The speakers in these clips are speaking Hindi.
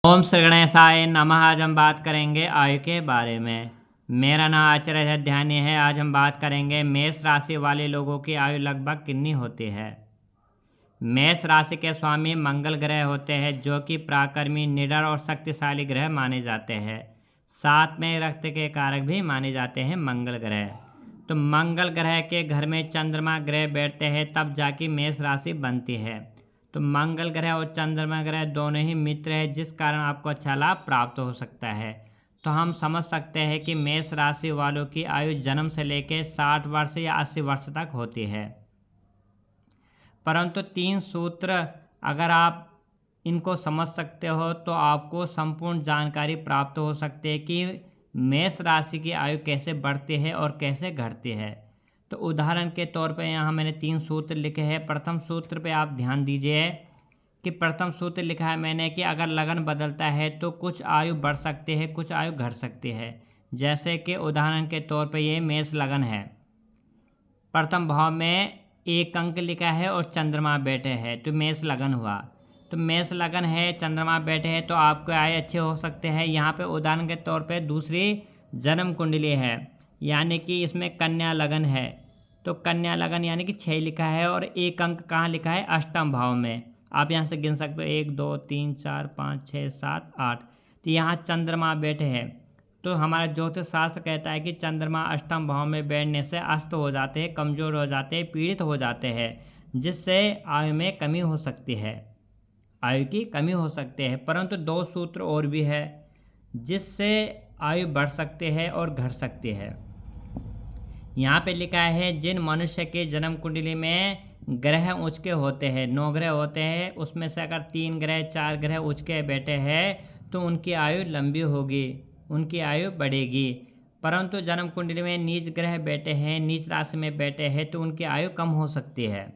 ओम श्री गणेशाय नमः। आज हम बात करेंगे आयु के बारे में। मेरा नाम आचार्य ध्यानी है। आज हम बात करेंगे मेष राशि वाले लोगों की आयु लगभग कितनी होती है। मेष राशि के स्वामी मंगल ग्रह होते हैं, जो कि पराक्रमी, निडर और शक्तिशाली ग्रह माने जाते हैं। साथ में रक्त के कारक भी माने जाते हैं मंगल ग्रह। तो मंगल ग्रह के घर में चंद्रमा ग्रह बैठते हैं, तब जाके मेष राशि बनती है। तो मंगल ग्रह और चंद्रमा ग्रह दोनों ही मित्र हैं, जिस कारण आपको अच्छा लाभ प्राप्त हो सकता है। तो हम समझ सकते हैं कि मेष राशि वालों की आयु जन्म से लेकर 60 वर्ष या 80 वर्ष तक होती है। परंतु 3 सूत्र अगर आप इनको समझ सकते हो तो आपको संपूर्ण जानकारी प्राप्त हो सकती है कि मेष राशि की आयु कैसे बढ़ती है और कैसे घटती है। तो उदाहरण के तौर पर यहाँ मैंने 3 सूत्र लिखे हैं। प्रथम सूत्र पे आप ध्यान दीजिए कि प्रथम सूत्र लिखा है मैंने कि अगर लगन बदलता है तो कुछ आयु बढ़ सकती है, कुछ आयु घट सकती है। जैसे कि उदाहरण के तौर पर ये मेष लगन है, प्रथम भाव में 1 अंक लिखा है और चंद्रमा बैठे हैं, तो मेष लगन हुआ। तो मेष लगन है, चंद्रमा बैठे हैं, तो आपके आय अच्छे हो सकते हैं। यहाँ पे उदाहरण के तौर पे दूसरी जन्म कुंडली है, यानी कि इसमें कन्या लगन है। तो कन्या लगन यानी कि 6 लिखा है और 1 अंक कहाँ लिखा है, अष्टम भाव में। आप यहाँ से गिन सकते हो 1 2 3 4 5 6 7 8। तो यहाँ चंद्रमा बैठे हैं। तो हमारा ज्योतिष शास्त्र कहता है कि चंद्रमा अष्टम भाव में बैठने से अस्त हो जाते हैं, कमज़ोर हो जाते हैं, पीड़ित हो जाते हैं, जिससे आयु में कमी हो सकती है, आयु की कमी हो सकती है। परंतु 2 सूत्र और भी है जिससे आयु बढ़ सकती है और घट सकती है। यहाँ पे लिखा है जिन मनुष्य के जन्म कुंडली में ग्रह उच्च के होते हैं, 9 ग्रह होते हैं, उसमें से अगर 3 ग्रह 4 ग्रह उच्च के बैठे हैं तो उनकी आयु लंबी होगी, उनकी आयु बढ़ेगी। परंतु जन्म कुंडली में नीच ग्रह बैठे हैं, नीच राशि में बैठे हैं, तो उनकी आयु कम हो सकती है।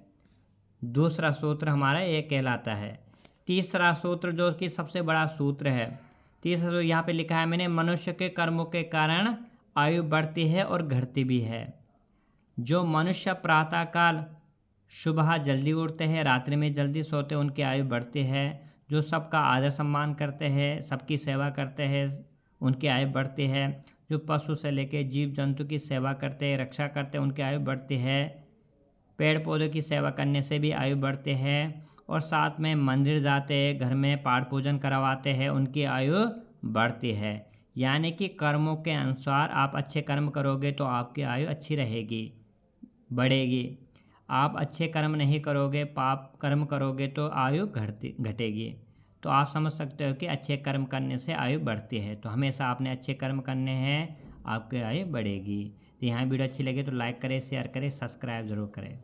दूसरा सूत्र हमारा ये कहलाता है। तीसरा सूत्र जो कि सबसे बड़ा सूत्र है, तीसरा जो यहाँ पे लिखा है मैंने, मनुष्य के कर्मों के कारण आयु बढ़ती है और घटती भी है। जो मनुष्य प्रातःकाल सुबह जल्दी उठते हैं, रात्रि में जल्दी सोते हैं, उनकी आयु बढ़ती है। जो सबका आदर सम्मान करते हैं, सबकी सेवा करते हैं, उनकी आयु बढ़ती है। जो पशु से लेकर जीव जंतु की सेवा करते हैं, रक्षा करते हैं, उनकी आयु बढ़ती है। पेड़ पौधों की सेवा करने से भी आयु बढ़ती है। और साथ में मंदिर जाते हैं, घर में पाठ पूजन करवाते हैं, उनकी आयु बढ़ती है। यानी कि कर्मों के अनुसार आप अच्छे कर्म करोगे तो आपकी आयु अच्छी रहेगी, बढ़ेगी। आप अच्छे कर्म नहीं करोगे, पाप कर्म करोगे तो आयु घटेगी। तो आप समझ सकते हो कि अच्छे कर्म करने से आयु बढ़ती है। तो हमेशा आपने अच्छे कर्म करने हैं, आपकी आयु बढ़ेगी। तो यहाँ वीडियो अच्छी लगे तो लाइक करें, शेयर करें, सब्सक्राइब जरूर करें।